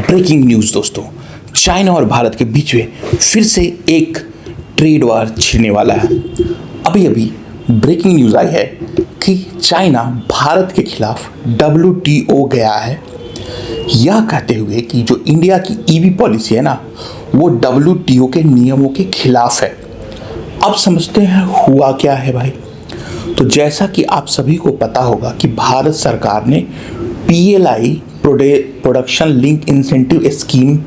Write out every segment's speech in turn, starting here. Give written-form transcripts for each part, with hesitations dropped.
Breaking news दोस्तों, China और भारत के बीच में फिर से एक ट्रेड वार छिड़ने वाला है। अभी अभी ब्रेकिंग न्यूज़ आई है कि चाइना भारत के खिलाफ WTO गया है, यह कहते हुए कि जो इंडिया की ईवी पॉलिसी है ना, वो WTO के नियमों के खिलाफ है। अब समझते हैं हुआ क्या है भाई। तो जैसा कि आप सभी को पता होगा कि भारत सरकार ने PLI production link incentive scheme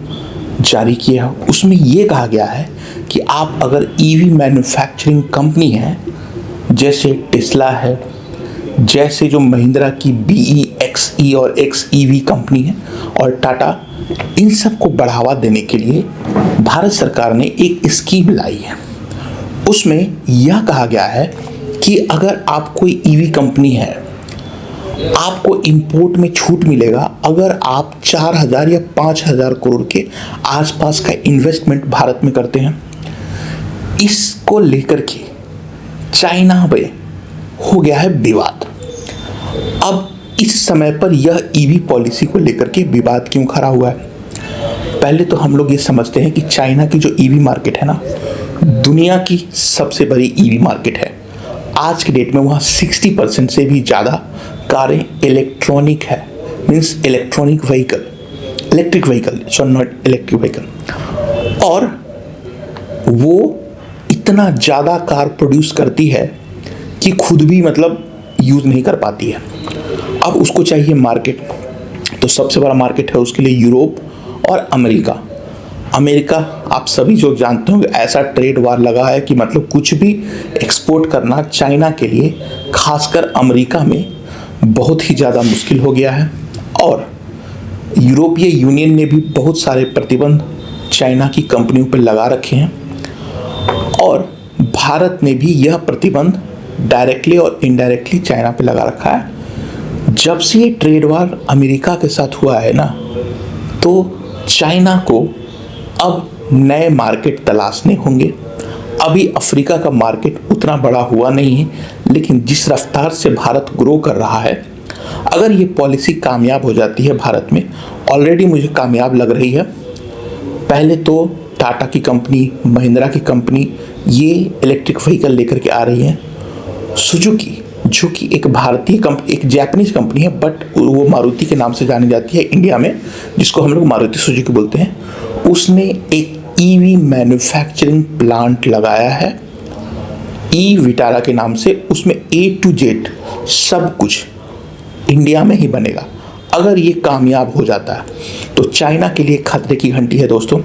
जारी किया। उसमें ये कहा गया है कि आप अगर ईवी मैन्युफैक्चरिंग कंपनी है, जैसे टेस्ला है, जैसे जो महिंद्रा की BE, XE और XEV कंपनी है, और टाटा, इन सब को बढ़ावा देने के लिए भारत सरकार ने एक स्कीम लाई है। उसमें यह कहा गया है कि अगर आप कोई ईवी कंपनी है, आपको इंपोर्ट में छूट मिलेगा अगर आप 4,000 या 5,000 करोड़ के आसपास का इन्वेस्टमेंट भारत में करते हैं। इसको लेकर के चाइना में हो गया है विवाद। अब इस समय पर यह ईवी पॉलिसी को लेकर के विवाद क्यों खड़ा हुआ है? पहले तो हम लोग ये समझते हैं कि चाइना की जो ईवी मार्केट है ना, दुनिया की सबसे बड़ी ईवी मार्केट है। आज के डेट में वहाँ 60% से भी ज़्यादा कारें इलेक्ट्रॉनिक है, means electric vehicle, not electric vehicle. और वो इतना ज़्यादा कार प्रोड्यूस करती है कि खुद भी मतलब यूज़ नहीं कर पाती है। अब उसको चाहिए मार्केट, तो सबसे बड़ा मार्केट है उसके लिए यूरोप और अमेरिका आप सभी जो जानते होंगे, ऐसा ट्रेड वार लगा है कि मतलब कुछ भी एक्सपोर्ट करना चाइना के लिए, खासकर अमेरिका में, बहुत ही ज़्यादा मुश्किल हो गया है। और यूरोपीय यूनियन ने भी बहुत सारे प्रतिबंध चाइना की कंपनियों पर लगा रखे हैं, और भारत ने भी यह प्रतिबंध डायरेक्टली और इनडायरेक्टली चाइना पे लगा रखा है। जब से ये ट्रेड वार अमेरिका के साथ हुआ है ना, तो चाइना को अब नए मार्केट तलाशने होंगे। अभी अफ्रीका का मार्केट उतना बड़ा हुआ नहीं है, लेकिन जिस रफ्तार से भारत ग्रो कर रहा है, अगर ये पॉलिसी कामयाब हो जाती है भारत में, ऑलरेडी मुझे कामयाब लग रही है। पहले तो टाटा की कंपनी, महिंद्रा की कंपनी ये इलेक्ट्रिक व्हीकल लेकर के आ रही है। सुजुकी, जो कि एक भारतीय कंपनी, एक जापानीज कंपनी है, बट वो मारुति के नाम से जानी जाती है इंडिया में, जिसको हम लोग मारुति सुजुकी बोलते हैं, उसने एक ईवी मैन्युफैक्चरिंग प्लांट लगाया है ई विटारा के नाम से। उसमें A to Z सब कुछ इंडिया में ही बनेगा। अगर ये कामयाब हो जाता है तो चाइना के लिए खतरे की घंटी है दोस्तों।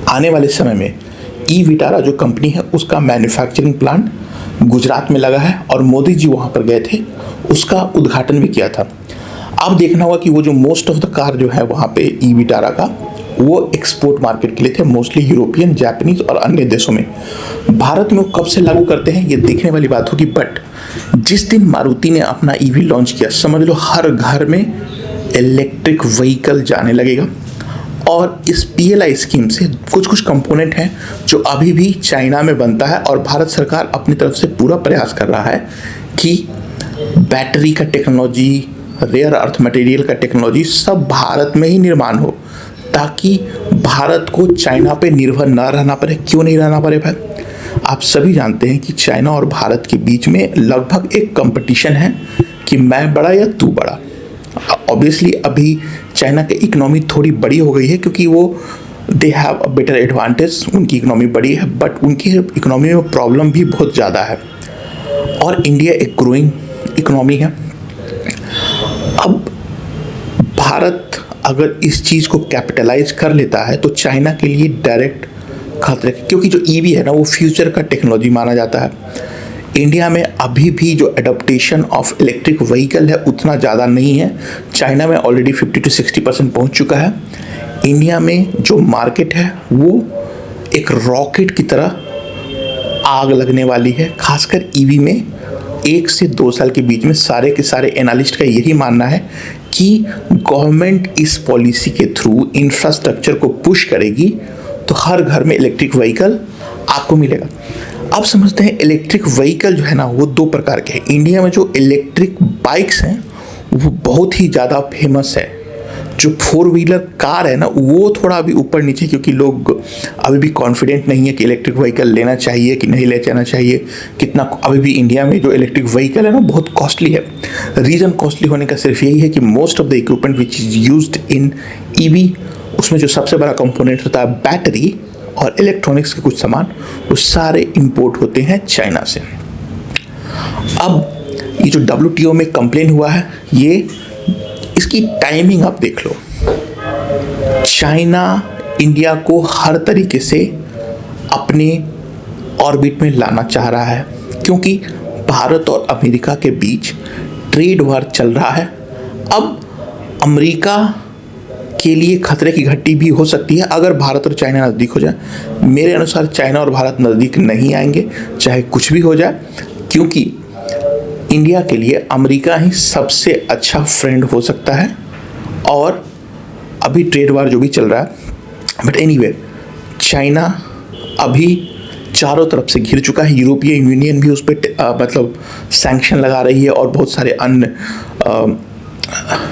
आने वाले समय में ई विटारा जो कंपनी है, उसका मैन्युफैक्चरिंग प्लांट गुजरात में लगा है, और मोदी जी वहाँ पर गए थे, उसका उद्घाटन भी किया था। अब देखना होगा कि वो जो मोस्ट ऑफ द कार जो है वहाँ पे ई विटारा का, वो एक्सपोर्ट मार्केट के लिए थे, मोस्टली यूरोपियन, जापानीज और अन्य देशों में। भारत में वो कब से लागू करते हैं ये देखने वाली बात होगी। बट जिस दिन मारुति ने अपना ईवी लॉन्च किया, समझ लो हर घर में इलेक्ट्रिक व्हीकल जाने लगेगा। और इस PLI स्कीम से कुछ कंपोनेंट हैं जो अभी भी चाइना में बनता है, और भारत सरकार अपनी तरफ से पूरा प्रयास कर रहा है कि बैटरी का टेक्नोलॉजी, रेयर अर्थ मटेरियल का टेक्नोलॉजी सब भारत में ही निर्माण हो, ताकि भारत को चाइना पे निर्भर ना रहना पड़े। क्यों नहीं रहना पड़े भाई? आप सभी जानते हैं कि चाइना और भारत के बीच में लगभग एक कंपटीशन है कि मैं बड़ा या तू बड़ा। ऑब्वियसली अभी चाइना की इकोनॉमी थोड़ी बड़ी हो गई है, क्योंकि वो they have a better advantage, उनकी इकोनॉमी बड़ी है, बट उनकी इकोनॉमी में प्रॉब्लम भी बहुत ज़्यादा है, और इंडिया एक ग्रोइंग इकोनॉमी है। अब भारत अगर इस चीज़ को कैपिटलाइज कर लेता है तो चाइना के लिए डायरेक्ट खतरे, क्योंकि जो ईवी है ना, वो फ्यूचर का टेक्नोलॉजी माना जाता है। इंडिया में अभी भी जो एडप्टेशन ऑफ इलेक्ट्रिक व्हीकल है उतना ज़्यादा नहीं है। चाइना में ऑलरेडी 50 to 60% पहुँच चुका है। इंडिया में जो मार्केट है वो एक रॉकेट की तरह आग लगने वाली है, खासकर ईवी में। 1 से 2 साल के बीच में सारे के सारे एनालिस्ट का यही मानना है कि गवर्नमेंट इस पॉलिसी के थ्रू इंफ्रास्ट्रक्चर को पुश करेगी, तो हर घर में इलेक्ट्रिक व्हीकल आपको मिलेगा। आप समझते हैं इलेक्ट्रिक व्हीकल जो है ना, वो 2 प्रकार के हैं। इंडिया में जो इलेक्ट्रिक बाइक्स हैं वो बहुत ही ज़्यादा फेमस है, जो 4 व्हीलर कार है ना वो थोड़ा अभी ऊपर नीचे, क्योंकि लोग अभी भी कॉन्फिडेंट नहीं है कि इलेक्ट्रिक व्हीकल लेना चाहिए कि नहीं ले जाना चाहिए। कितना अभी भी इंडिया में जो इलेक्ट्रिक व्हीकल है ना बहुत कॉस्टली है। रीज़न कॉस्टली होने का सिर्फ यही है कि most of the equipment which is used in EV, उसमें जो सबसे बड़ा कंपोनेंट होता है बैटरी और इलेक्ट्रॉनिक्स के कुछ सामान, वो सारे इंपोर्ट होते हैं चाइना से। अब ये जो WTO में कंप्लेन हुआ है, ये इसकी टाइमिंग आप देख लो। चाइना इंडिया को हर तरीके से अपने ऑर्बिट में लाना चाह रहा है, क्योंकि भारत और अमेरिका के बीच ट्रेड वार चल रहा है। अब अमेरिका के लिए खतरे की घंटी भी हो सकती है अगर भारत और चाइना नज़दीक हो जाए। मेरे अनुसार चाइना और भारत नज़दीक नहीं आएंगे, चाहे कुछ भी हो जाए, क्योंकि इंडिया के लिए अमेरिका ही सबसे अच्छा फ्रेंड हो सकता है। और अभी ट्रेड वार जो भी चल रहा है, बट एनीवे, चाइना अभी चारों तरफ से घिर चुका है। यूरोपियन यूनियन भी उस पर मतलब सैंक्शन लगा रही है और बहुत सारे अन्य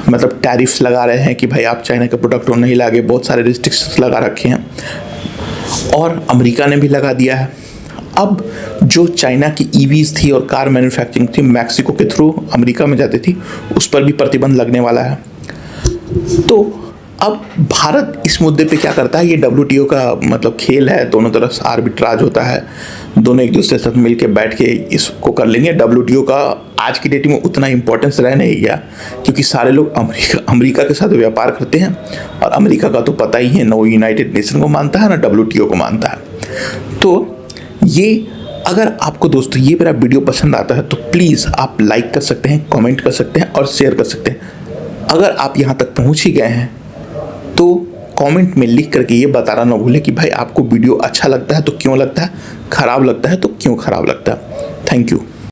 मतलब टैरिफ्स लगा रहे हैं कि भाई आप चाइना के प्रोडक्ट नहीं लागे, बहुत सारे रिस्ट्रिक्शंस लगा रखे हैं, और अमेरिका ने भी लगा दिया है। अब जो चाइना की ईवीज थी और कार मैन्युफैक्चरिंग थी मैक्सिको के थ्रू अमेरिका में जाती थी, उस पर भी प्रतिबंध लगने वाला है। तो अब भारत इस मुद्दे पे क्या करता है, ये WTO का मतलब खेल है, दोनों तरफ से आर्बिट्राज होता है, दोनों एक दूसरे के साथ मिल के बैठ के इसको कर लेंगे। WTO का आज की डेट में उतना इंपॉर्टेंस रह नहीं गया, क्योंकि सारे लोग अमेरिका के साथ व्यापार करते हैं, और अमेरिका का तो पता ही है, ना यूनाइटेड नेशन को मानता है ना WTO को मानता है। तो ये अगर आपको दोस्तों ये मेरा वीडियो पसंद आता है तो प्लीज़ आप लाइक कर सकते हैं, कमेंट कर सकते हैं और शेयर कर सकते हैं। अगर आप यहाँ तक पहुँच ही गए हैं तो कमेंट में लिख करके ये बताना ना भूलें कि भाई आपको वीडियो अच्छा लगता है तो क्यों लगता है, ख़राब लगता है तो क्यों ख़राब लगता है। Thank you.